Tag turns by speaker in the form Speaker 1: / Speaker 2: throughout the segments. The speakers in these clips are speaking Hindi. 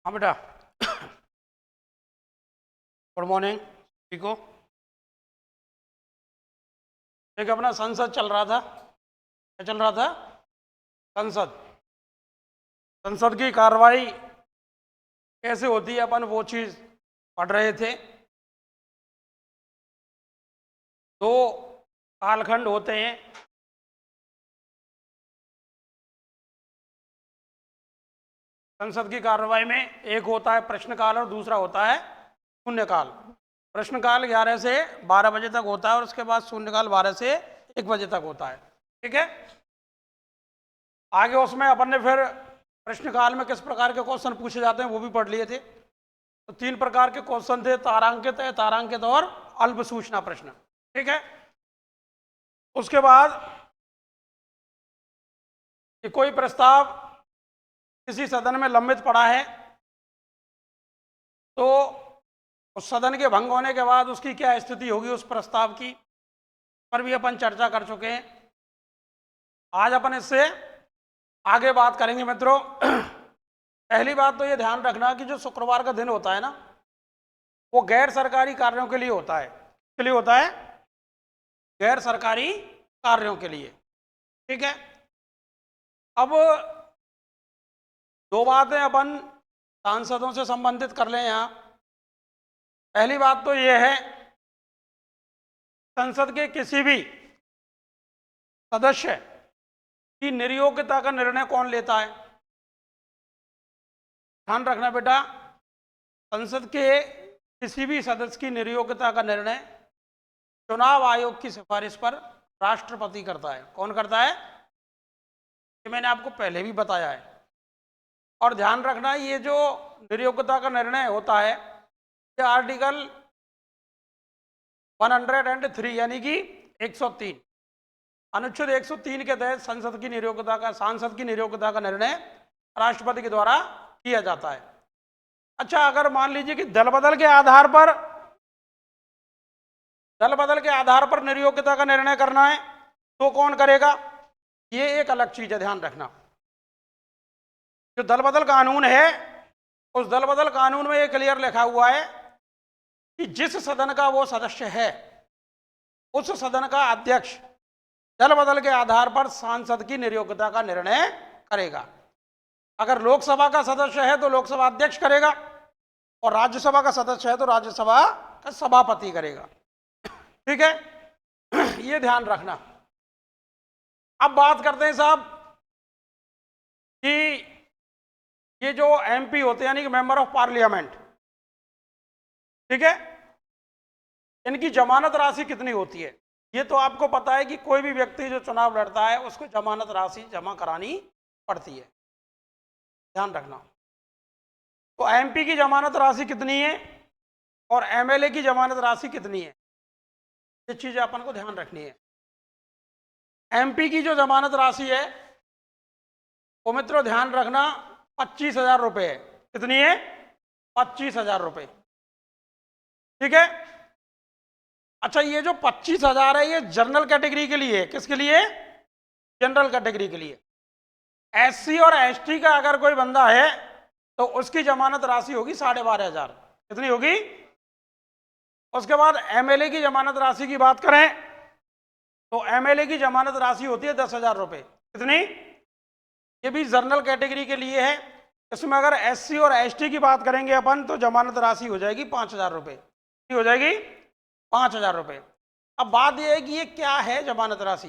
Speaker 1: हाँ बेटा, गुड मॉर्निंग। ठीक हो? एक अपना संसद चल रहा था। क्या चल रहा था? संसद। संसद की कार्रवाई कैसे होती है अपन वो चीज पढ़ रहे थे। दो कालखंड होते हैं। संसद की कार्रवाई में एक होता है प्रश्नकाल और दूसरा होता है शून्यकाल। प्रश्नकाल 11 से 12 बजे तक होता है और उसके बाद शून्यकाल 12 से 1 बजे तक होता है। ठीक है। आगे उसमें अपन ने फिर प्रश्नकाल में किस प्रकार के क्वेश्चन पूछे जाते हैं वो भी पढ़ लिए थे। तो 3 प्रकार के क्वेश्चन थे, तारांकित है, तारांकित और अल्प सूचना प्रश्न। ठीक है। उसके बाद कि कोई प्रस्ताव किसी सदन में लंबित पड़ा है तो उस सदन के भंग होने के बाद उसकी क्या स्थिति होगी उस प्रस्ताव की, पर भी अपन चर्चा कर चुके हैं। आज अपन इससे आगे बात करेंगे मित्रों। पहली बात तो ये ध्यान रखना कि जो शुक्रवार का दिन होता है ना, वो गैर सरकारी कार्यों के लिए होता है। किसके लिए होता है? गैर सरकारी कार्यों के लिए। ठीक है। अब दो बातें अपन सांसदों से संबंधित कर लें यहाँ। पहली बात तो ये है, संसद के किसी भी सदस्य की नियोक्ता का निर्णय कौन लेता है? ध्यान रखना बेटा, संसद के किसी भी सदस्य की नियोक्ता का निर्णय चुनाव आयोग की सिफारिश पर राष्ट्रपति करता है। कौन करता है? ये मैंने आपको पहले भी बताया है। और ध्यान रखना, ये जो नियोक्ता का निर्णय होता है ये आर्टिकल 103 यानी कि 103 अनुच्छेद 103 के तहत सांसद की नियोक्ता का निर्णय राष्ट्रपति के द्वारा किया जाता है। अच्छा, अगर मान लीजिए कि दल बदल के आधार पर नियोक्ता का निर्णय करना है तो कौन करेगा? ये एक अलग चीज है, ध्यान रखना। जो दल बदल कानून है उस दल बदल कानून में ये क्लियर लिखा हुआ है कि जिस सदन का वो सदस्य है उस सदन का अध्यक्ष दल बदल के आधार पर सांसद की नियोक्ता का निर्णय करेगा। अगर लोकसभा का सदस्य है तो लोकसभा अध्यक्ष करेगा और राज्यसभा का सदस्य है तो राज्यसभा का सभापति करेगा। ठीक है, ये ध्यान रखना। अब बात करते हैं साहब कि ये जो एमपी होते हैं यानी कि मेंबर ऑफ पार्लियामेंट, ठीक है, इनकी जमानत राशि कितनी होती है? ये तो आपको पता है कि कोई भी व्यक्ति जो चुनाव लड़ता है उसको जमानत राशि जमा करानी पड़ती है। ध्यान रखना। तो एमपी की जमानत राशि कितनी है और एमएलए की जमानत राशि कितनी है, ये चीजें अपन को ध्यान रखनी है। एमपी की जो जमानत राशि है वो मित्रों ध्यान रखना 25,000 रुपये है। कितनी है? 25,000 रुपये। ठीक है। अच्छा, ये जो 25,000 है ये जनरल कैटेगरी के लिए है। किसके लिए? जनरल कैटेगरी के लिए। एससी और एसटी का अगर कोई बंदा है तो उसकी जमानत राशि होगी 12,500। कितनी होगी? उसके बाद एमएलए की जमानत राशि की बात करें तो एमएलए की जमानत राशि होती है 10,000 रुपये। कितनी? ये भी जनरल कैटेगरी के लिए है। इसमें अगर एससी और एसटी की बात करेंगे अपन तो जमानत राशि हो जाएगी 5,000 रुपये। हो जाएगी 5,000 रुपये। अब बात यह है कि ये क्या है जमानत राशि।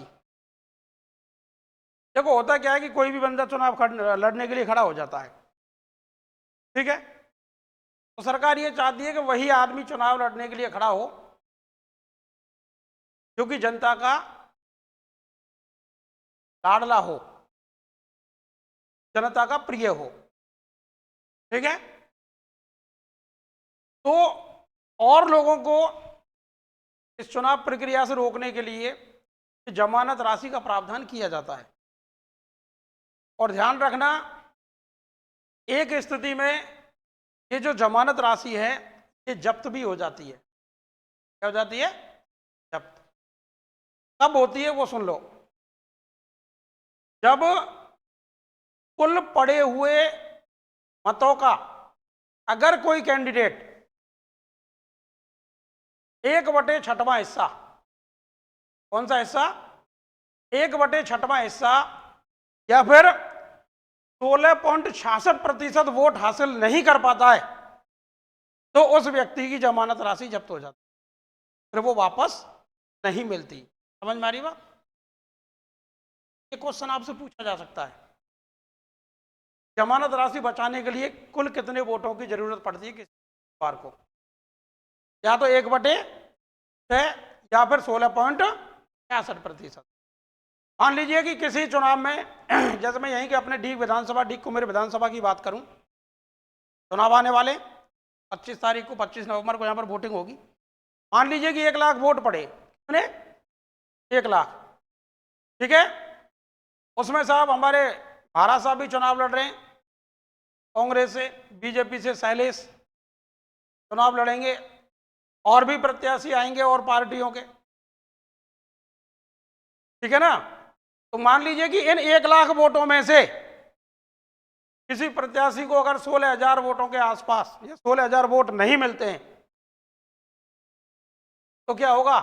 Speaker 1: देखो, होता क्या है कि कोई भी बंदा चुनाव लड़ने के लिए खड़ा हो जाता है, ठीक है, तो सरकार ये चाहती है कि वही आदमी चुनाव लड़ने के लिए खड़ा हो जो कि जनता का लाडला हो, जनता का प्रिय हो। ठीक है। तो और लोगों को इस चुनाव प्रक्रिया से रोकने के लिए जमानत राशि का प्रावधान किया जाता है। और ध्यान रखना, एक स्थिति में ये जो जमानत राशि है ये जब्त भी हो जाती है। क्या हो जाती है? जब्त। कब होती है वो सुन लो। जब कुल पड़े हुए मतों का अगर कोई कैंडिडेट 1/6वां हिस्सा, कौन सा हिस्सा, 1/6वां हिस्सा या फिर 16.66% वोट हासिल नहीं कर पाता है, तो उस व्यक्ति की जमानत राशि जब्त हो जाती है, फिर वो वापस नहीं मिलती। समझ में आ रही बात? ये क्वेश्चन आपसे पूछा जा सकता है, जमानत राशि बचाने के लिए कुल कितने वोटों की जरूरत पड़ती है किसी उम्मीदवार को, या तो 1/6 या फिर 16.66%। मान लीजिए कि किसी चुनाव में जैसे मैं यहीं के अपने डी विधानसभा, डी कुमेर विधानसभा की बात करूं, चुनाव आने वाले 25 तारीख को, 25 नवंबर को यहाँ पर वोटिंग होगी। मान लीजिए कि 1 लाख वोट पड़े, कितने, 1 लाख, ठीक है। उसमें साहब हमारे महाराज साहब भी चुनाव लड़ रहे हैं, कांग्रेस से, बीजेपी से शैलेश चुनाव लड़ेंगे, और भी प्रत्याशी आएंगे और पार्टियों के, ठीक है ना। तो मान लीजिए कि इन 1 लाख वोटों में से किसी प्रत्याशी को अगर 16,000 वोटों के आसपास या 16,000 वोट नहीं मिलते हैं, तो क्या होगा,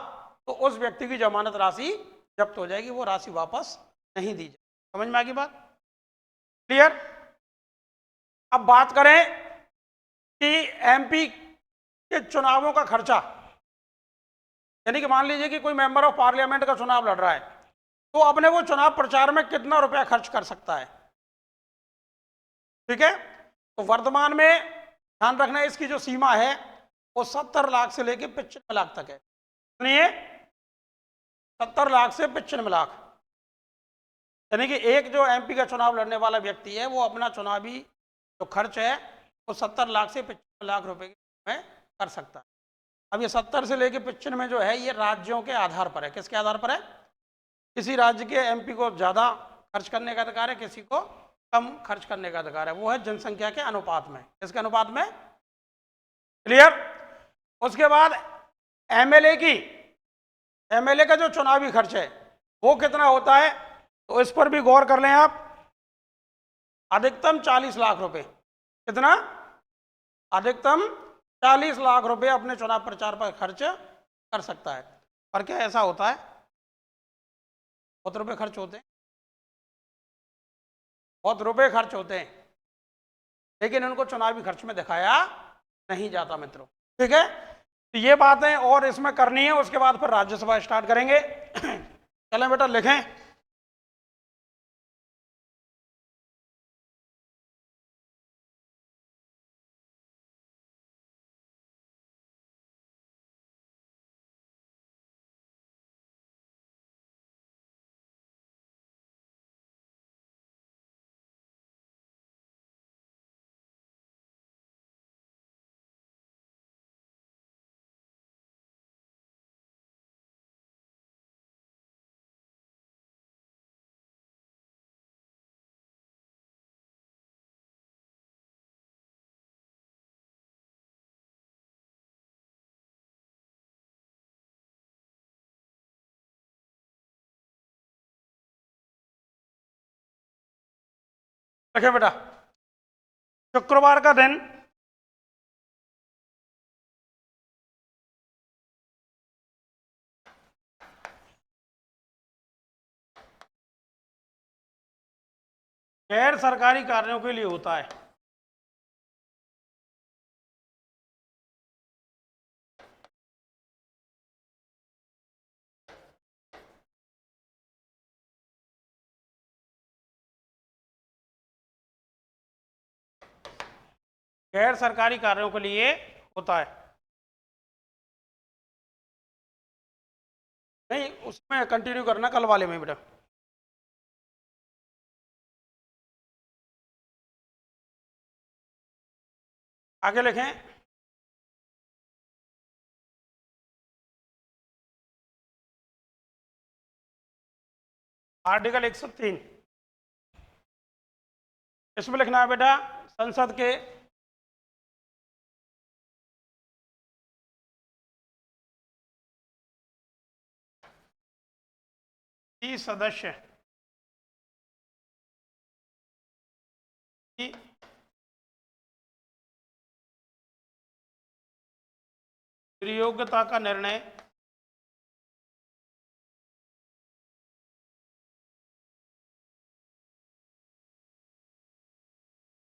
Speaker 1: तो उस व्यक्ति की जमानत राशि जब्त हो जाएगी, वो राशि वापस नहीं दी जाएगी। समझ में आ गई बात? क्लियर? अब बात करें कि एमपी के चुनावों का खर्चा, यानी कि मान लीजिए कि कोई मेंबर ऑफ पार्लियामेंट का चुनाव लड़ रहा है, तो अपने वो चुनाव प्रचार में कितना रुपया खर्च कर सकता है, ठीक है। तो वर्तमान में ध्यान रखना, इसकी जो सीमा है वो 70 लाख से लेकर 95 लाख तक है। सुनिए, 70 लाख से 95 लाख, यानी कि एक जो एमपी का चुनाव लड़ने वाला व्यक्ति है, वो अपना चुनावी जो खर्च है वो 70 लाख से 95 लाख रुपए में कर सकता है। अब ये 70 से लेकर 95 जो है, ये राज्यों के आधार पर है। किसके आधार पर है? किसी राज्य के एमपी को ज़्यादा खर्च करने का अधिकार है, किसी को कम खर्च करने का अधिकार है, वो है जनसंख्या के अनुपात में। किसके अनुपात में? क्लियर? उसके बाद एमएलए का जो चुनावी खर्च है वो कितना होता है, तो इस पर भी गौर कर लें आप। अधिकतम 40 लाख रुपए, कितना? अधिकतम 40 लाख रुपए अपने चुनाव प्रचार पर खर्च कर सकता है। पर क्या ऐसा होता है, बहुत रुपए खर्च होते हैं, बहुत रुपए खर्च होते हैं, लेकिन उनको चुनावी खर्च में दिखाया नहीं जाता मित्रों, ठीक है। तो ये बातें और इसमें करनी है, उसके बाद फिर राज्यसभा स्टार्ट करेंगे। चलें बेटा, लिखें। लिखें बेटा। शुक्रवार का दिन गैर सरकारी कार्यों के लिए होता है। गैर सरकारी कार्यों के लिए होता है। नहीं, उसमें कंटिन्यू करना कल वाले में बेटा। आगे लिखें। आर्टिकल 103, इसमें लिखना है बेटा, संसद के सदस्य की निर्योग्यता का निर्णय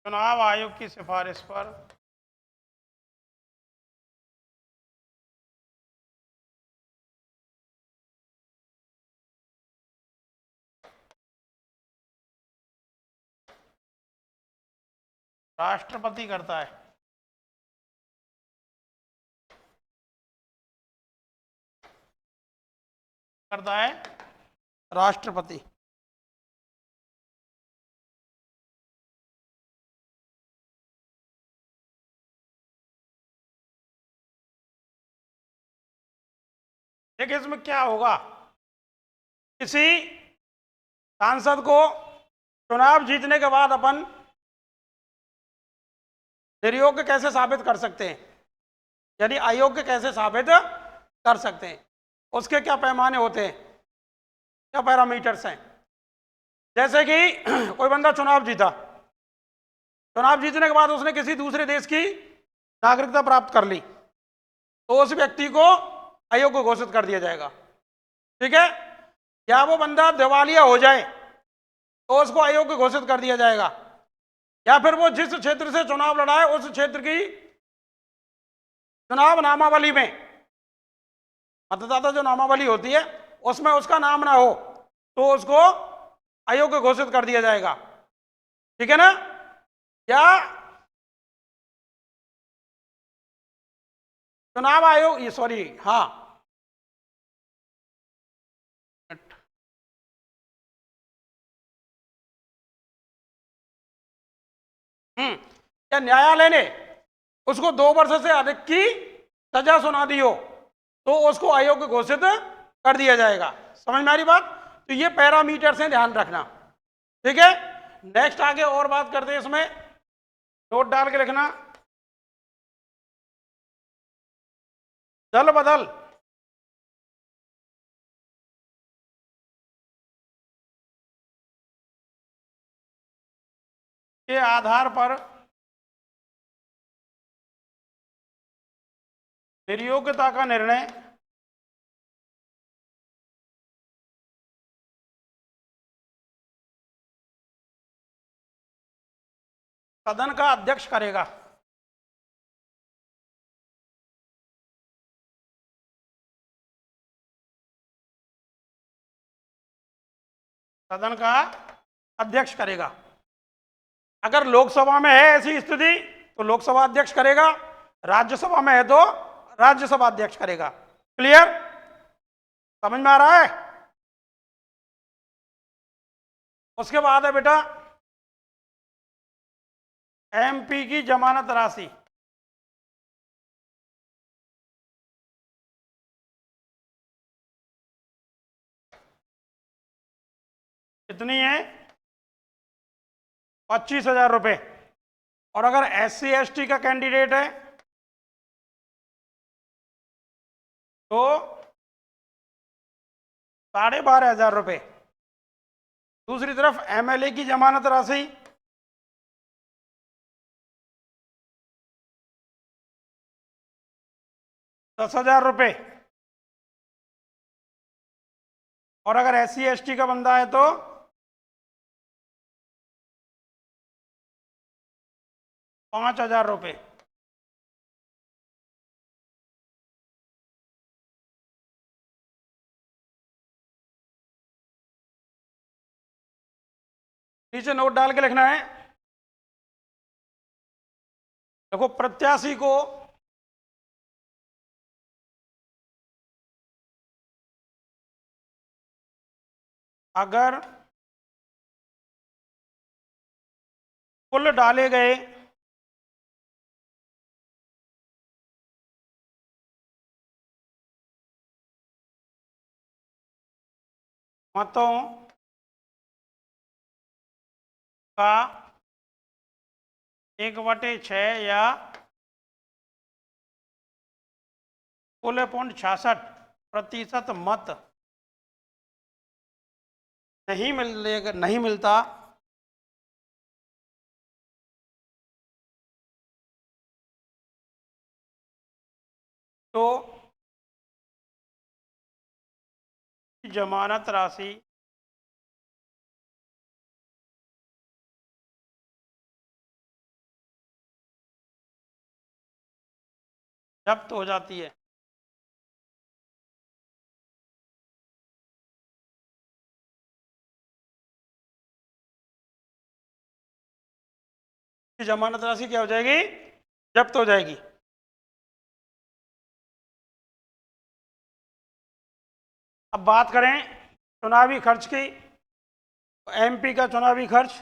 Speaker 1: चुनाव आयोग की सिफारिश पर राष्ट्रपति करता है। करता है राष्ट्रपति। देखिए इसमें क्या होगा, किसी सांसद को चुनाव जीतने के बाद अपन निर्योग्य कैसे साबित कर सकते हैं, यानी अयोग्य कैसे साबित कर सकते हैं, उसके क्या पैमाने होते हैं, क्या पैरामीटर्स हैं। जैसे कि कोई बंदा चुनाव जीता, चुनाव जीतने के बाद उसने किसी दूसरे देश की नागरिकता प्राप्त कर ली, तो उस व्यक्ति को अयोग्य घोषित कर दिया जाएगा। ठीक है, या वो बंदा दिवालिया हो जाए तो उसको अयोग्य घोषित कर दिया जाएगा, या फिर वो जिस क्षेत्र से चुनाव लड़ा है उस क्षेत्र की चुनाव नामावली में, मतदाता जो नामावली होती है उसमें उसका नाम ना हो तो उसको अयोग्य घोषित कर दिया जाएगा। ठीक है ना। या चुनाव आयोग, ये सॉरी, हाँ, या न्यायालय ने उसको 2 वर्ष से अधिक की सजा सुना दी हो तो उसको अयोग्य घोषित कर दिया जाएगा। समझ में आ रही बात। तो ये पैरामीटर से ध्यान रखना। ठीक है, नेक्स्ट आगे और बात करते हैं, इसमें नोट डाल के लिखना। दल बदल के आधार पर निर्योग्यता का निर्णय सदन का अध्यक्ष करेगा। सदन का अध्यक्ष करेगा। अगर लोकसभा में है ऐसी स्थिति तो लोकसभा अध्यक्ष करेगा, राज्यसभा में है तो राज्यसभा अध्यक्ष करेगा। क्लियर, समझ में आ रहा है। उसके बाद है बेटा एमपी की जमानत राशि। कितनी है? 25,000 रुपए। और अगर SC ST का कैंडिडेट है तो 12,500 रुपए। दूसरी तरफ MLA की जमानत राशि 10,000 रुपए। और अगर SC ST का बंदा है तो 5,000 रुपए। नीचे नोट डाल के लिखना है। देखो, प्रत्याशी को अगर कुल डाले गए मतों का 1/6 या कुल 66% मत नहीं मिलता तो जमानत राशि जब्त हो जाती है। जमानत राशि क्या हो जाएगी? जब्त हो जाएगी। अब बात करें चुनावी खर्च की। एमपी का चुनावी खर्च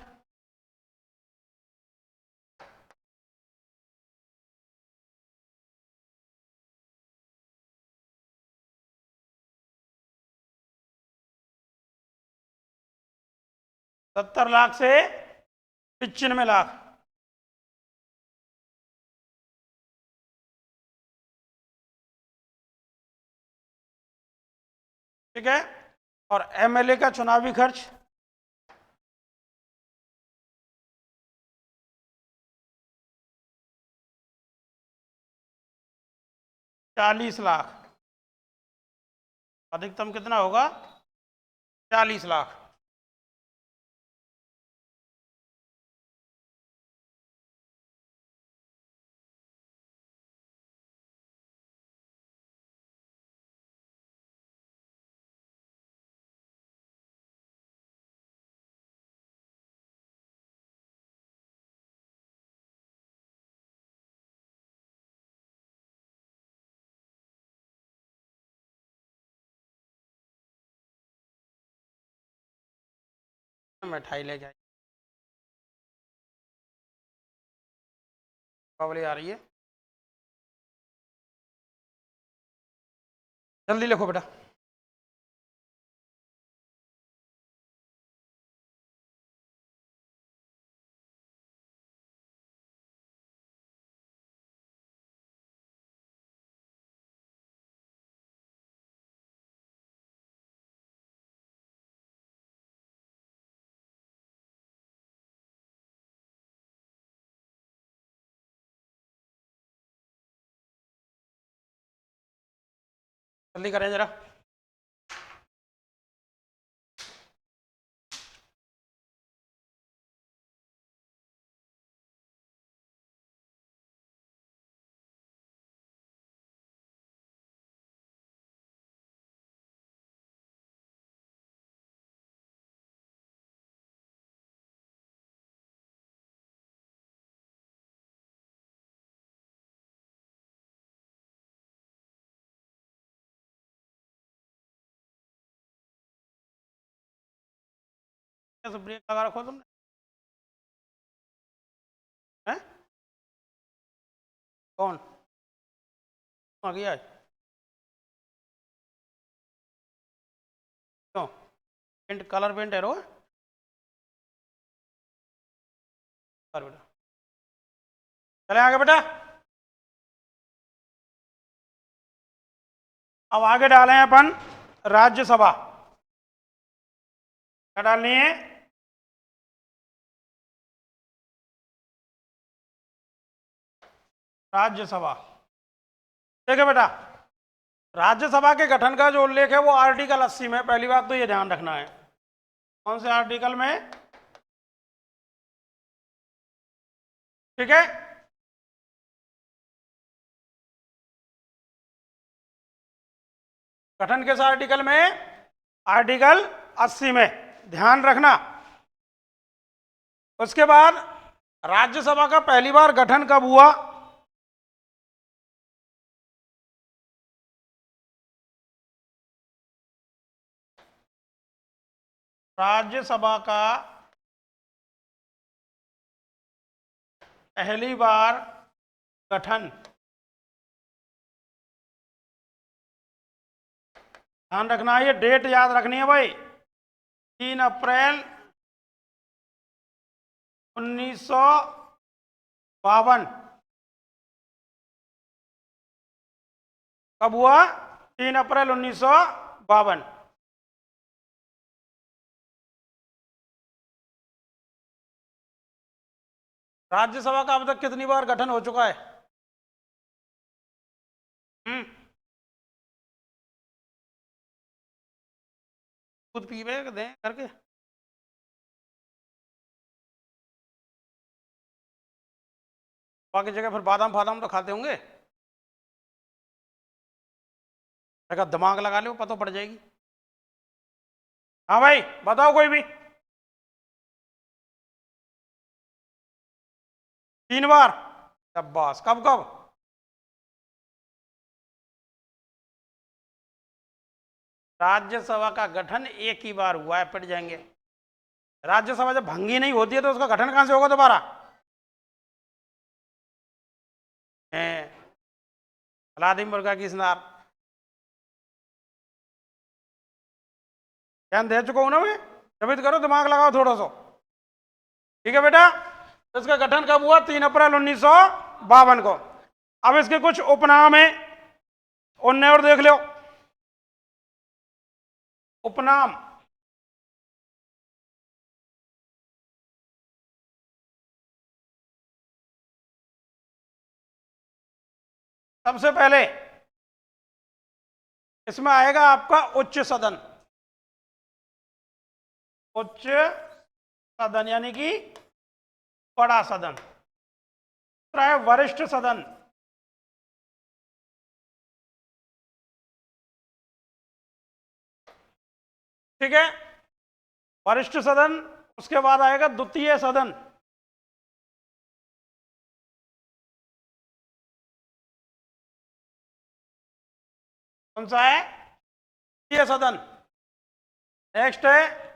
Speaker 1: 70 लाख से 95 लाख। ठीक है। और एमएलए का चुनावी खर्च 40 लाख। अधिकतम कितना होगा? 40 लाख। मिठाई ले जाए, दीपावली आ रही है, जल्दी लिखो बेटा। जल्दी करें जरा। कैसे ब्रेक लगा रखो तुमने? हैं? कौन आ गया है? क्यों? पेंट, कलर पेंट है रो? और बेटा चले आगे बेटा। अब आगे डालें अपन राज्यसभा। क्या डालनी है? राज्यसभा। ठीक है बेटा। राज्यसभा के गठन का जो उल्लेख है वो आर्टिकल 80 में। पहली बात तो ये ध्यान रखना है। कौन से आर्टिकल में? ठीक है। गठन किस आर्टिकल में? आर्टिकल 80 में। ध्यान रखना। उसके बाद राज्यसभा का पहली बार गठन कब हुआ? राज्यसभा का पहली बार गठन, ध्यान रखना है, ये डेट याद रखनी है भाई। 3 अप्रैल 1952। कब हुआ? 3 अप्रैल 1952। राज्यसभा का अब तक कितनी बार गठन हो चुका है? दूध पीवे दें करके। बाकी जगह फिर बादाम फादाम तो खाते होंगे। अगर दिमाग लगा लो पता पड़ जाएगी। हाँ भाई बताओ कोई भी। 3 बार। शाबाश। कब कब? राज्यसभा का गठन एक ही बार हुआ है, पिट जाएंगे। राज्यसभा जब भंगी नहीं होती है तो उसका गठन कहां से होगा दोबारा? अलादीन मुर्गा की स्नार। ध्यान दे चुका हूं ना मैं, तभी तो करो, दिमाग लगाओ थोड़ा सा। ठीक है बेटा, तो इसका गठन कब हुआ? 3 अप्रैल 1952 को। अब इसके कुछ उपनाम है, उनने और देख लो। उपनाम। सबसे पहले इसमें आएगा आपका उच्च सदन। उच्च सदन यानी कि बड़ा सदन। दूसरा है वरिष्ठ सदन। ठीक है, वरिष्ठ सदन। उसके बाद आएगा द्वितीय सदन। कौन सा है? द्वितीय सदन। नेक्स्ट है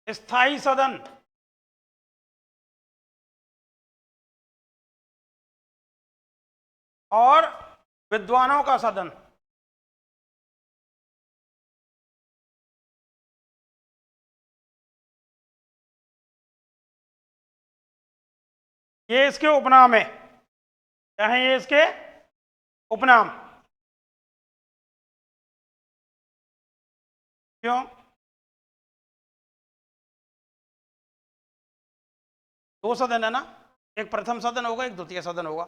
Speaker 1: स्थायी सदन। और विद्वानों का सदन। ये इसके उपनाम है। क्या है ये इसके उपनाम? क्यों? दो सदन है ना, एक प्रथम सदन होगा, एक द्वितीय सदन होगा।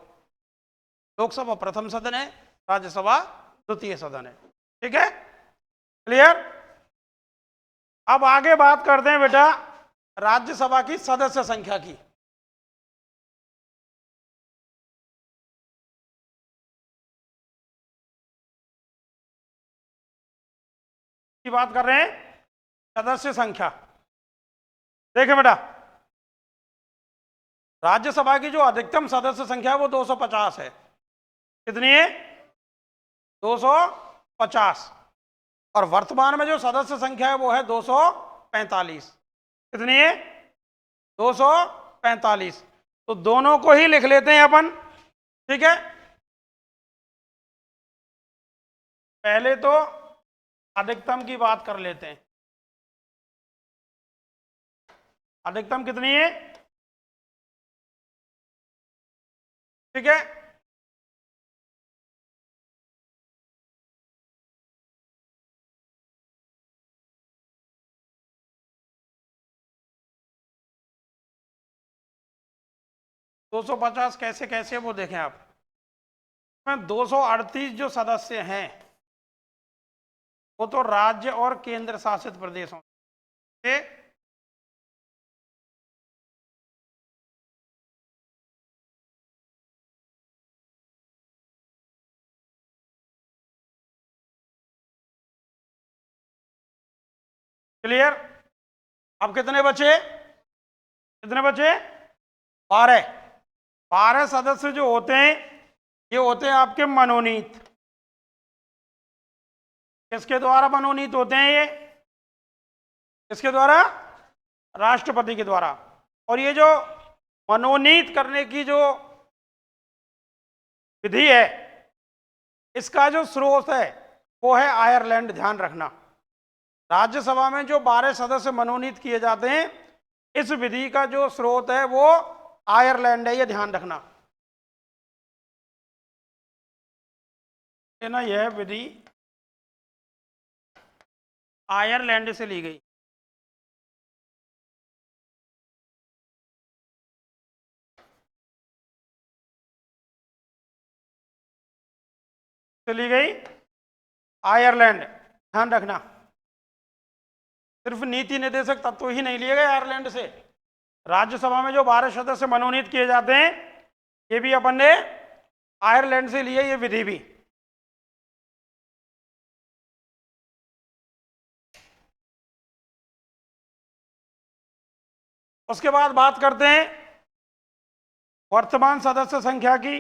Speaker 1: लोकसभा प्रथम सदन है, राज्यसभा द्वितीय सदन है। ठीक है, क्लियर? अब आगे बात करते हैं बेटा राज्यसभा की सदस्य संख्या की बात कर रहे हैं, सदस्य संख्या। देखें बेटा, राज्यसभा की जो अधिकतम सदस्य संख्या है वो 250 है। कितनी है? 250। और वर्तमान में जो सदस्य संख्या है वो है 245। कितनी है? 245। तो दोनों को ही लिख लेते हैं अपन। ठीक है, पहले तो अधिकतम की बात कर लेते हैं। अधिकतम कितनी है? ठीक है, दो सौ पचास कैसे कैसे वो देखें आप। 238 जो सदस्य हैं वो तो राज्य और केंद्र शासित प्रदेशों से। क्लियर? अब कितने बचे? कितने बचे? 12। 12 सदस्य जो होते हैं ये होते हैं आपके मनोनीत। किसके द्वारा मनोनीत होते हैं ये? किसके द्वारा? राष्ट्रपति के द्वारा। और ये जो मनोनीत करने की जो विधि है इसका जो स्रोत है वो है आयरलैंड। ध्यान रखना, राज्यसभा में जो 12 सदस्य मनोनीत किए जाते हैं इस विधि का जो स्रोत है वो आयरलैंड है, ये ध्यान रखना। ना यह विधि आयरलैंड से ली गई। ली गई आयरलैंड। ध्यान रखना, सिर्फ नीति निर्देशक तत्व ही नहीं लिए गए आयरलैंड से, राज्यसभा में जो 12 सदस्य मनोनीत किए जाते हैं ये भी अपन ने आयरलैंड से लिए, ये विधि भी। उसके बाद बात करते हैं वर्तमान सदस्य संख्या की।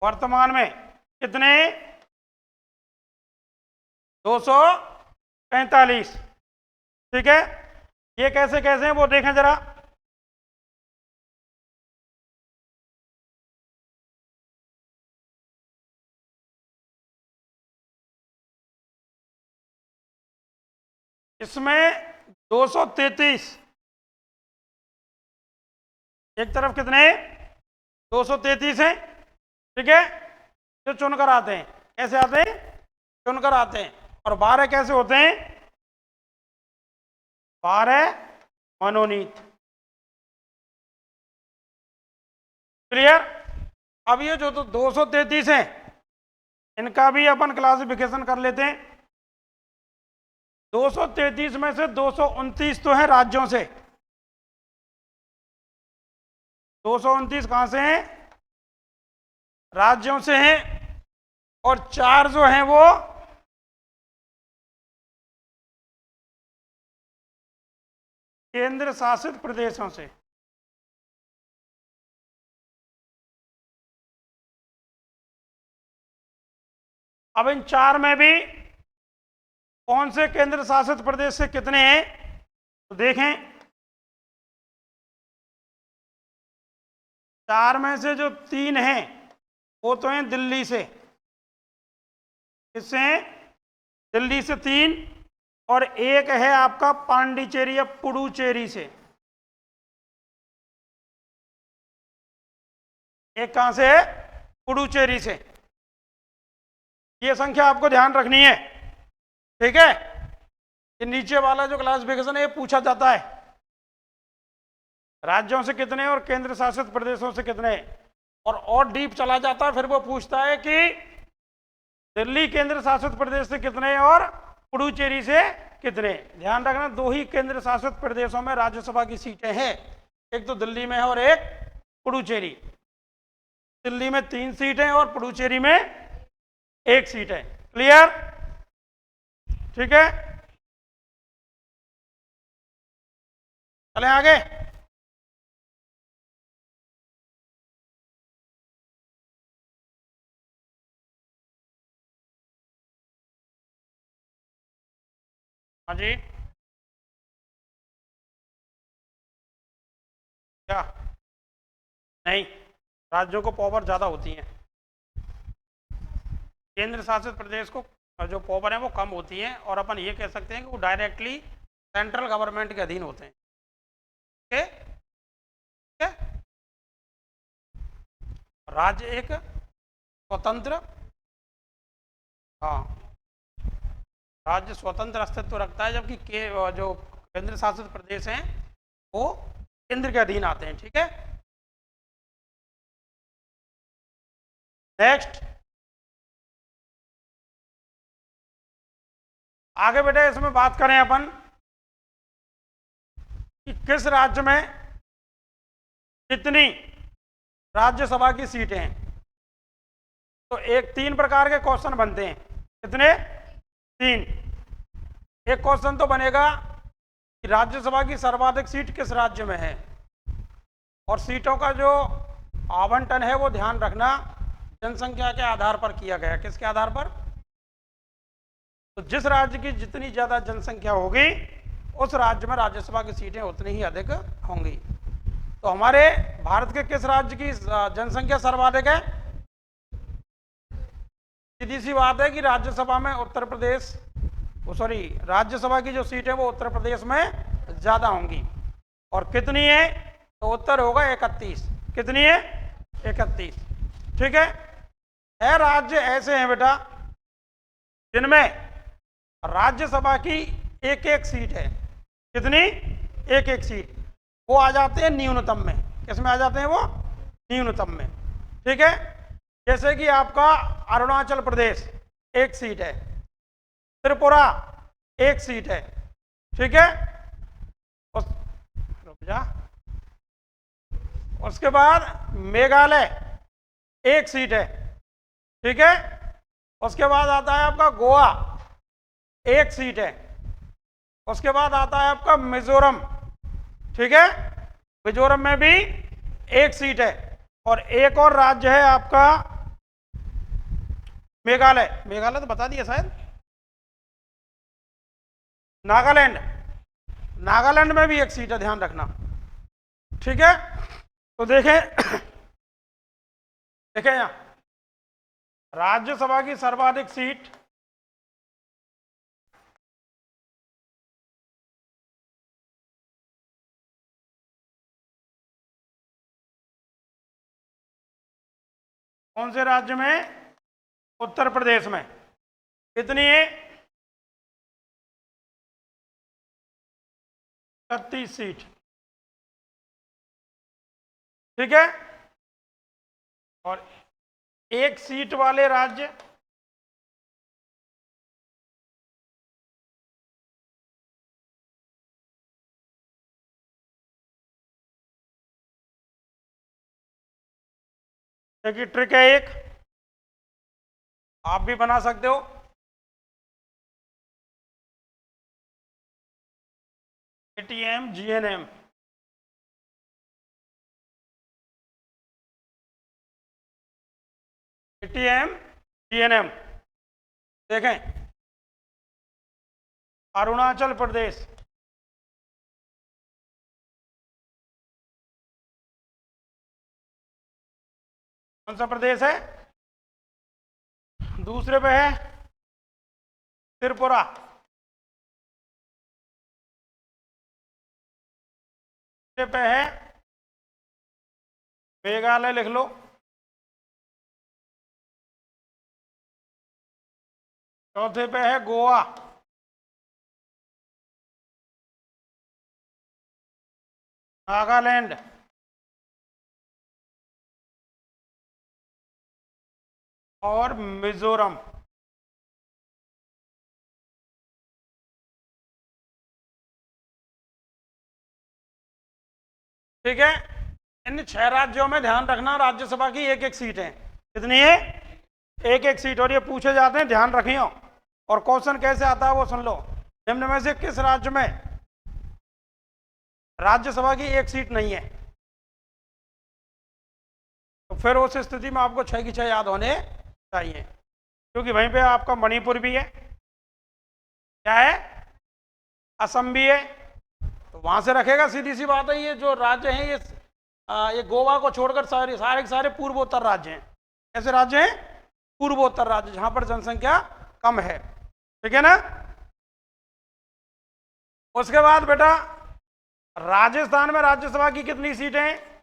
Speaker 1: वर्तमान में कितने? 245। ठीक है, ये कैसे कैसे हैं वो देखें जरा। इसमें 233, एक तरफ कितने? 233 हैं। ठीक है, जो चुनकर आते हैं, कैसे आते हैं? चुनकर आते हैं। और 12 कैसे होते हैं? 12 मनोनीत। क्लियर? अब ये जो 233 हैं इनका भी अपन क्लासिफिकेशन कर लेते हैं। 233 में से 229 तो है राज्यों से। 229 कहां से हैं? राज्यों से हैं। और 4 जो हैं वो केंद्र शासित प्रदेशों से। अब इन 4 में भी कौन से केंद्र शासित प्रदेश से कितने हैं तो देखें। 4 में से जो 3 हैं वो तो हैं दिल्ली से। किससे हैं? दिल्ली से 3। और एक है आपका पांडिचेरी या पुडुचेरी से। एक कहां से है? पुडुचेरी से। ये संख्या आपको ध्यान रखनी है। ठीक है, ये नीचे वाला जो क्लासिफिकेशन है ये पूछा जाता है, राज्यों से कितने और केंद्र शासित प्रदेशों से कितने। और डीप चला जाता है, फिर वो पूछता है कि दिल्ली केंद्र शासित प्रदेश से कितने और पुडुचेरी से कितने। ध्यान रखना, 2 ही केंद्र शासित प्रदेशों में राज्यसभा की सीटें हैं, एक तो दिल्ली में है और एक पुडुचेरी। दिल्ली में 3 सीटें और पुडुचेरी में 1 सीट है। क्लियर? ठीक है, चलें आगे। हाँ जी, क्या? नहीं, राज्यों को पावर ज्यादा होती है, केंद्र शासित प्रदेश को जो पावर है वो कम होती है। और अपन ये कह सकते हैं कि वो डायरेक्टली सेंट्रल गवर्नमेंट के अधीन होते हैं। ठीक है, राज्य एक स्वतंत्र, हाँ, राज्य स्वतंत्र अस्तित्व रखता है, जबकि जो केंद्र शासित प्रदेश हैं वो केंद्र के अधीन आते हैं। ठीक है, नेक्स्ट आगे बेटे इसमें बात करें अपन कि किस राज्य में कितनी राज्यसभा की सीटें हैं। तो 3 प्रकार के क्वेश्चन बनते हैं। कितने? 3। एक क्वेश्चन तो बनेगा कि राज्यसभा की सर्वाधिक सीट किस राज्य में है, और सीटों का जो आवंटन है वो ध्यान रखना जनसंख्या के आधार पर किया गया। किसके आधार पर? तो जिस राज्य की जितनी ज्यादा जनसंख्या होगी उस राज्य में राज्यसभा की सीटें उतनी ही अधिक होंगी। तो हमारे भारत के किस राज्य की जनसंख्या सर्वाधिक है? सीधी सी बात है कि राज्यसभा में उत्तर प्रदेश, राज्यसभा की जो सीट है वो उत्तर प्रदेश में ज्यादा होंगी। और कितनी है? तो उत्तर होगा 31। कितनी है? 31। ठीक है, राज्य ऐसे हैं बेटा जिनमें राज्यसभा की 1-1 सीट है। कितनी, एक एक सीट, वो आ जाते हैं न्यूनतम में। किस में आ जाते हैं वो, न्यूनतम में। ठीक है, जैसे कि आपका अरुणाचल प्रदेश एक सीट है, त्रिपुरा एक सीट है, ठीक है, रुक जा, उसके बाद मेघालय एक सीट है, ठीक है, उसके बाद आता है आपका गोवा एक सीट है, उसके बाद आता है आपका मिजोरम, ठीक है, मिजोरम में भी एक सीट है, और एक और राज्य है आपका मेघालय, मेघालय तो बता दिया शायद, नागालैंड, नागालैंड में भी एक सीट है, ध्यान रखना। ठीक है, तो देखें देखें यहां राज्यसभा की सर्वाधिक सीट कौन से राज्य में, उत्तर प्रदेश में, कितनी है, 36 सीट, ठीक है, और एक सीट वाले राज्य देखिए, ट्रिक है एक, आप भी बना सकते हो। एटीएम जीएनएम, एटीएम जीएनएम, देखें अरुणाचल प्रदेश कौन सा प्रदेश है, दूसरे पे है त्रिपुरा, तीसरे पे है मेघालय, लिख लो, चौथे पे है गोवा, नागालैंड, और मिजोरम। ठीक है, इन 6 राज्यों में ध्यान रखना राज्यसभा की एक एक सीट है, कितनी है, एक एक सीट, और ये पूछे जाते हैं, ध्यान रखियो, और क्वेश्चन कैसे आता है वो सुन लो। निम्न में से किस राज्य में राज्यसभा की एक सीट नहीं है, तो फिर उस स्थिति में आपको 6 की 6 याद होने चाहिए, क्योंकि वहीं पे आपका मणिपुर भी है, क्या है, असम भी है, तो वहां से रखेगा, सीधी सी बात है। ये जो राज्य हैं ये गोवा को छोड़कर सारे के सारे पूर्वोत्तर राज्य हैं। ऐसे राज्य हैं पूर्वोत्तर राज्य, जहां पर जनसंख्या कम है, ठीक है ना। उसके बाद बेटा राजस्थान में राज्यसभा की कितनी सीटें हैं,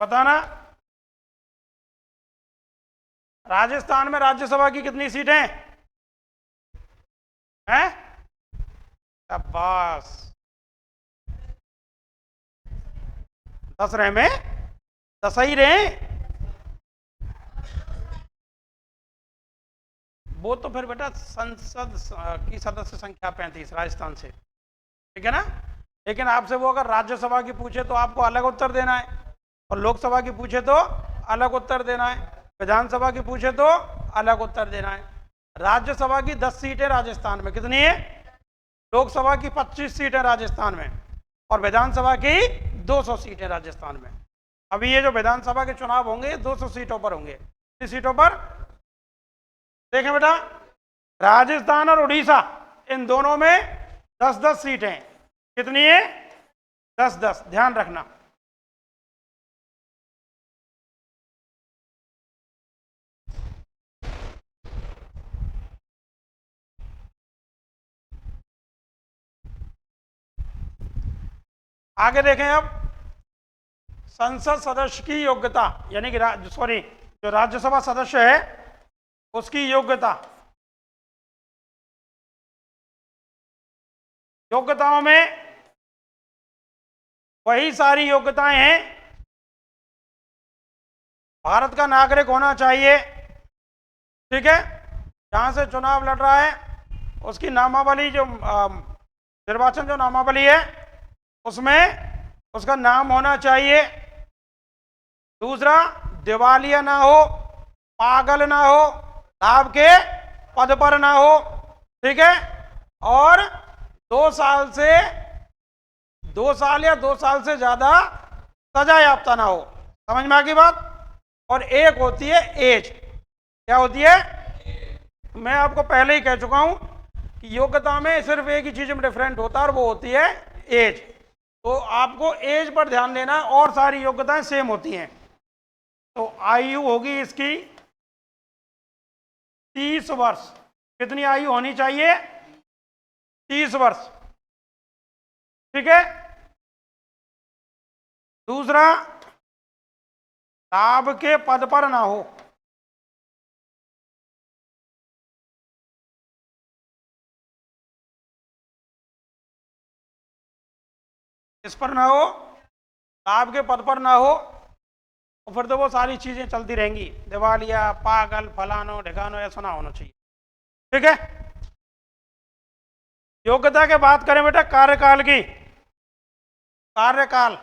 Speaker 1: बताना, राजस्थान में राज्यसभा की कितनी सीटें हैं, शाबाश, 10 रहे में 10 ही रहे, वो तो फिर बेटा संसद की सदस्य संख्या 35 राजस्थान से, ठीक है ना। लेकिन आपसे वो अगर राज्यसभा की पूछे तो आपको अलग उत्तर देना है, और लोकसभा की पूछे तो अलग उत्तर देना है, विधानसभा की पूछे तो अलग उत्तर देना है। राज्यसभा की 10 सीटें राजस्थान में, कितनी है, लोकसभा की 25 सीटें राजस्थान में, और विधानसभा की 200 सीटें राजस्थान में। अभी ये जो विधानसभा के चुनाव होंगे 200 सीटों पर होंगे, कितनी सीटों पर, देखें बेटा राजस्थान और उड़ीसा इन दोनों में 10-10 सीटें, कितनी है, 10-10, ध्यान रखना। आगे देखें अब, संसद सदस्य की योग्यता, यानी कि जो राज्यसभा सदस्य है उसकी योग्यता, योग्यताओं में वही सारी योग्यताएं हैं। भारत का नागरिक होना चाहिए, ठीक है, जहां से चुनाव लड़ रहा है उसकी नामावली, जो निर्वाचन जो नामावली है उसमें उसका नाम होना चाहिए। दूसरा, दिवालिया ना हो, पागल ना हो, लाभ के पद पर ना हो, ठीक है, और 2 साल या 2 साल से ज्यादा सजा याफ्ता ना हो। समझ में आ गई बात। और एक होती है एज। क्या होती है? मैं आपको पहले ही कह चुका हूं कि योग्यता में सिर्फ एक ही चीज में डिफरेंट होता है और वो होती है एज। तो आपको एज पर ध्यान देना, और सारी योग्यताएं सेम होती हैं। तो आयु होगी इसकी 30 वर्ष। कितनी आयु होनी चाहिए? 30 वर्ष, ठीक है। दूसरा, लाभ के पद पर ना हो। इस पर ना हो, लाभ के पद पर ना हो, और फिर तो वो सारी चीजें चलती रहेंगी, दिवालिया, पागल, फलानो ढिकानो, ऐसा ना होना चाहिए, ठीक है। योग्यता के बात करें बेटा कार्यकाल की। कार्यकाल,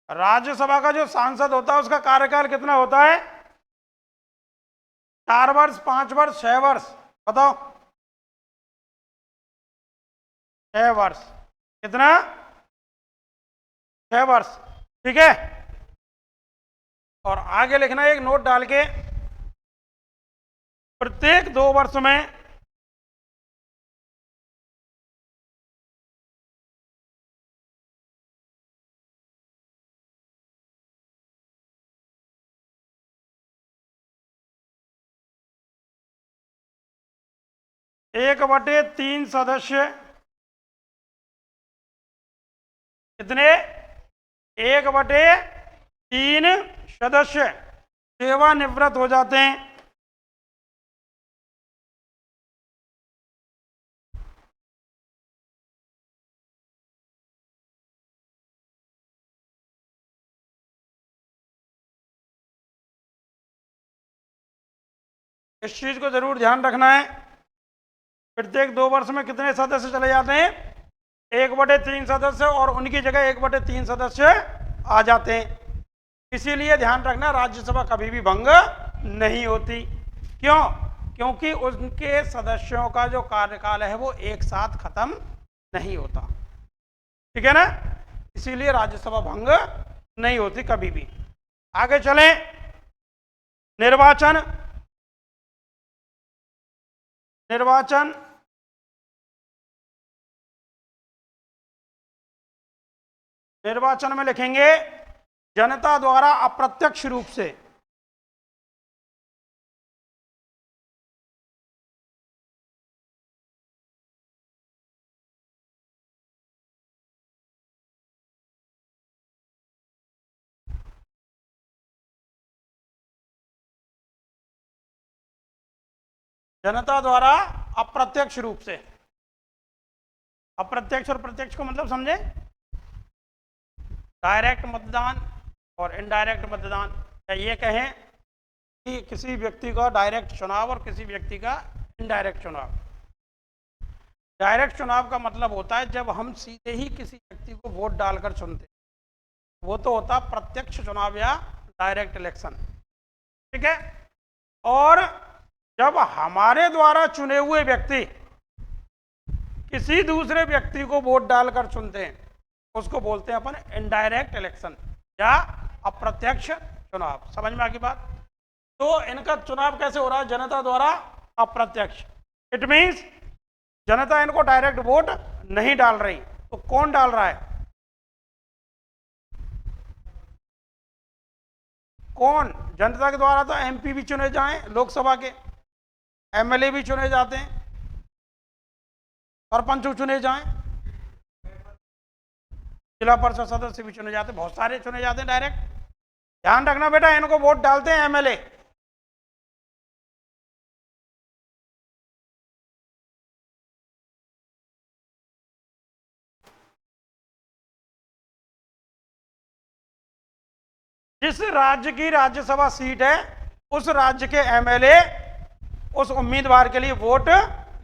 Speaker 1: राज्यसभा का जो सांसद होता है उसका कार्यकाल कितना होता है? 4 वर्ष, 5 वर्ष, 6 वर्ष? बताओ। 6 वर्ष। कितना? 6 वर्ष, ठीक है। और आगे लिखना एक नोट डाल के, प्रत्येक 2 वर्ष में एक बटे 3 सदस्य, कितने? 1/3 सदस्य सेवानिवृत्त हो जाते हैं। इस चीज को जरूर ध्यान रखना है। प्रत्येक 2 वर्ष में कितने सदस्य चले जाते हैं? 1/3 सदस्य, और उनकी जगह 1/3 सदस्य आ जाते हैं। इसीलिए ध्यान रखना, राज्यसभा कभी भी भंग नहीं होती। क्यों? क्योंकि उनके सदस्यों का जो कार्यकाल है वो एक साथ खत्म नहीं होता, ठीक है ना। इसीलिए राज्यसभा भंग नहीं होती कभी भी। आगे चलें। निर्वाचन, निर्वाचन निर्वाचन में लिखेंगे जनता द्वारा अप्रत्यक्ष रूप से। जनता द्वारा अप्रत्यक्ष रूप से। अप्रत्यक्ष और प्रत्यक्ष को मतलब समझे? डायरेक्ट मतदान और इनडायरेक्ट मतदान। या ये कहें कि किसी व्यक्ति का डायरेक्ट चुनाव और किसी व्यक्ति का इनडायरेक्ट चुनाव। डायरेक्ट चुनाव का मतलब होता है जब हम सीधे ही किसी व्यक्ति को वोट डालकर चुनते, वो तो होता प्रत्यक्ष चुनाव या डायरेक्ट इलेक्शन, ठीक है। और जब हमारे द्वारा चुने हुए व्यक्ति किसी दूसरे व्यक्ति को वोट डालकर चुनते हैं, उसको बोलते हैं अपन इनडायरेक्ट इलेक्शन या अप्रत्यक्ष चुनाव। समझ में आ गई बात? तो इनका चुनाव कैसे हो रहा है? जनता द्वारा अप्रत्यक्ष। इट मीन्स जनता इनको डायरेक्ट वोट नहीं डाल रही, तो कौन डाल रहा है? कौन? जनता के द्वारा तो एमपी भी चुने जाएं, लोकसभा के एमएलए भी चुने जाते हैं, सरपंच चुने जाएं, जिला परिषद सदस्य भी चुने जाते, बहुत सारे चुने जाते हैं डायरेक्ट। ध्यान रखना बेटा, इनको वोट डालते हैं एमएलए। जिस राज्य की राज्यसभा सीट है उस राज्य के एमएलए उस उम्मीदवार के लिए वोट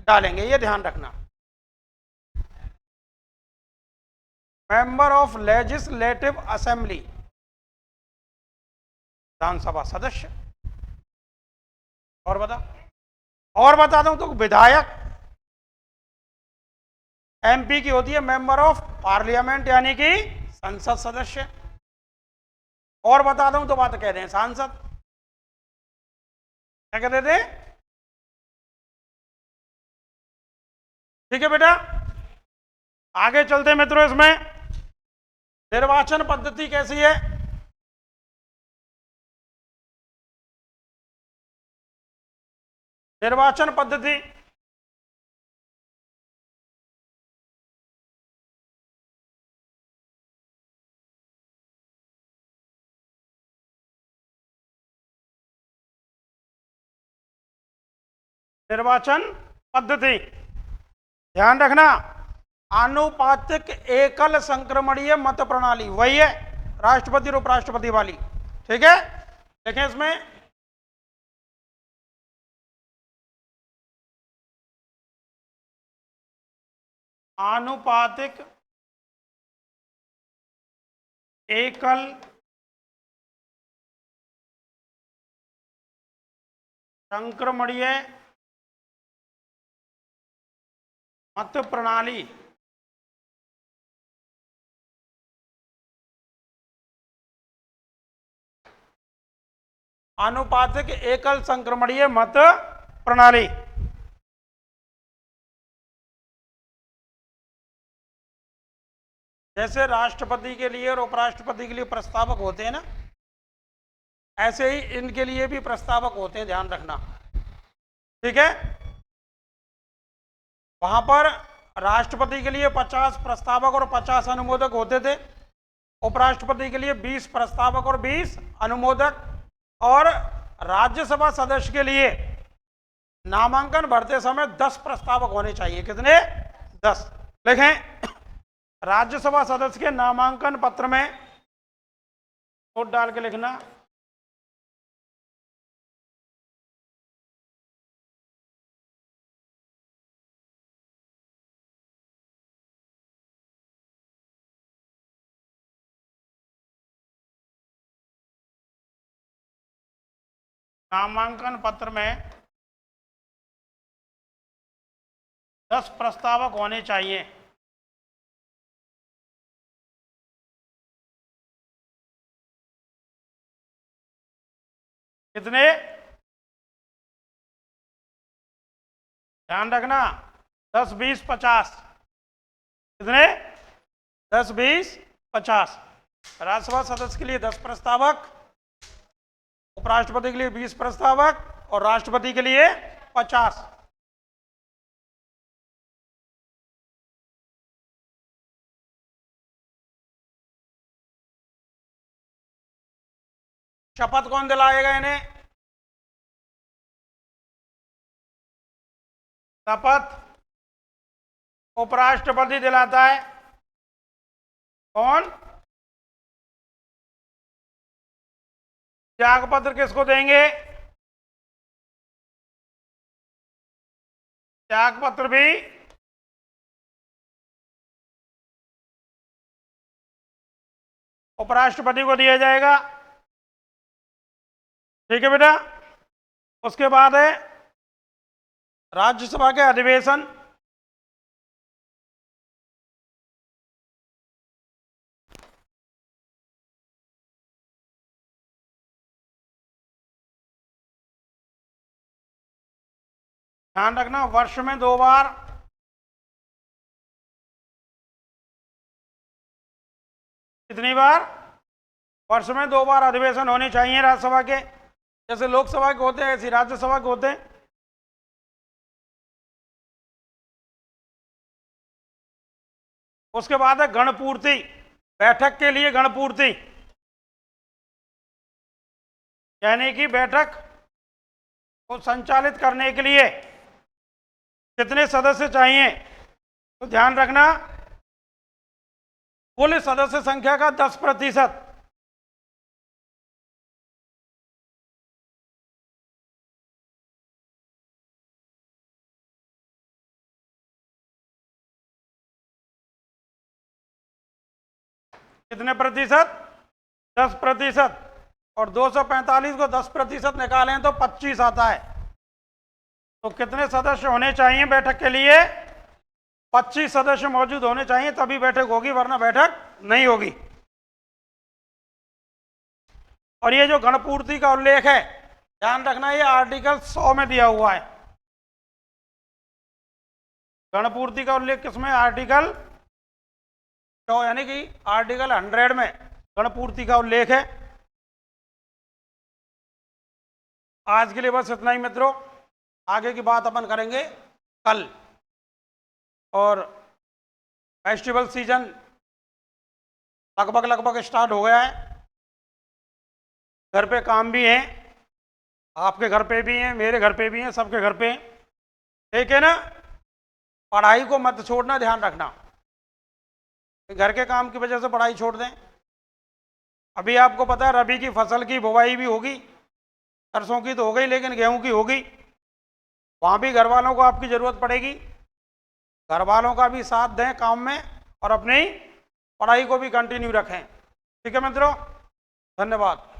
Speaker 1: डालेंगे, ये ध्यान रखना। मेंबर ऑफ लेजिस्लेटिव असेंबली, विधानसभा सदस्य। और बता दूं तो विधायक एमपी की होती है मेंबर ऑफ पार्लियामेंट, यानी कि संसद सदस्य। और बता दूं तो बात कहते हैं सांसद। क्या कहते थे? ठीक है बेटा, आगे चलते हैं मित्रों। इसमें निर्वाचन पद्धति कैसी है? निर्वाचन पद्धति ध्यान रखना, आनुपातिक एकल संक्रमणीय मत प्रणाली, वही है राष्ट्रपति और उपराष्ट्रपति वाली। ठीक है, देखें इसमें आनुपातिक एकल संक्रमणीय मत प्रणाली आनुपातिक एकल संक्रमणीय मत प्रणाली। जैसे राष्ट्रपति के लिए और उपराष्ट्रपति के लिए प्रस्तावक होते हैं ना, ऐसे ही इनके लिए भी प्रस्तावक होते हैं, ध्यान रखना। ठीक है, वहां पर राष्ट्रपति के लिए 50 प्रस्तावक और 50 अनुमोदक होते थे, उपराष्ट्रपति के लिए 20 प्रस्तावक और 20 अनुमोदक, और राज्यसभा सदस्य के लिए नामांकन भरते समय 10 प्रस्तावक होने चाहिए। कितने? 10। लिखें, राज्यसभा सदस्य के नामांकन पत्र में नोट डाल के लिखना, नामांकन पत्र में 10 प्रस्तावक होने चाहिए। कितने? ध्यान रखना, 10, 20, 50। कितने? 10, 20, 50। राज्यसभा सदस्य के लिए 10 प्रस्तावक, उपराष्ट्रपति के लिए 20 प्रस्तावक और राष्ट्रपति के लिए 50। शपथ कौन दिलाएगा इन्हें? शपथ उपराष्ट्रपति दिलाता है। कौन? त्याग पत्र किसको देंगे? त्याग पत्र भी उपराष्ट्रपति को दिया जाएगा। ठीक है बेटा, उसके बाद है राज्यसभा के अधिवेशन। ध्यान रखना, वर्ष में 2 बार। कितनी बार? वर्ष में 2 बार अधिवेशन होने चाहिए राज्यसभा के। जैसे लोकसभा के होते हैं ऐसे राज्यसभा के होते हैं। उसके बाद है गणपूर्ति। बैठक के लिए गणपूर्ति, यानी कि बैठक को संचालित करने के लिए कितने सदस्य चाहिए? तो ध्यान रखना, कुल सदस्य संख्या का 10%। कितने प्रतिशत? 10%। और 245 को 10% निकालें तो 25 आता है। तो कितने सदस्य होने चाहिए बैठक के लिए? 25 सदस्य मौजूद होने चाहिए, तभी बैठक होगी, वरना बैठक नहीं होगी। और ये जो गणपूर्ति का उल्लेख है, ध्यान रखना, ये आर्टिकल 100 में दिया हुआ है। गणपूर्ति का उल्लेख किसमें? आर्टिकल 100, यानी कि आर्टिकल 100 में गणपूर्ति का उल्लेख है। आज के लिए बस इतना ही मित्रों, आगे की बात अपन करेंगे कल। और फेस्टिवल सीजन लगभग स्टार्ट हो गया है। घर पे काम भी हैं, आपके घर पे भी हैं, मेरे घर पे भी हैं, सबके घर पे। ठीक है ना? पढ़ाई को मत छोड़ना, ध्यान रखना, घर के काम की वजह से पढ़ाई छोड़ दें। अभी आपको पता है रबी की फसल की बुवाई भी होगी, सरसों की तो हो गई, लेकिन गेहूं की होगी। वहाँ भी घर वालों को आपकी ज़रूरत पड़ेगी। घर वालों का भी साथ दें काम में, और अपनी पढ़ाई को भी कंटिन्यू रखें। ठीक है मित्रों, धन्यवाद।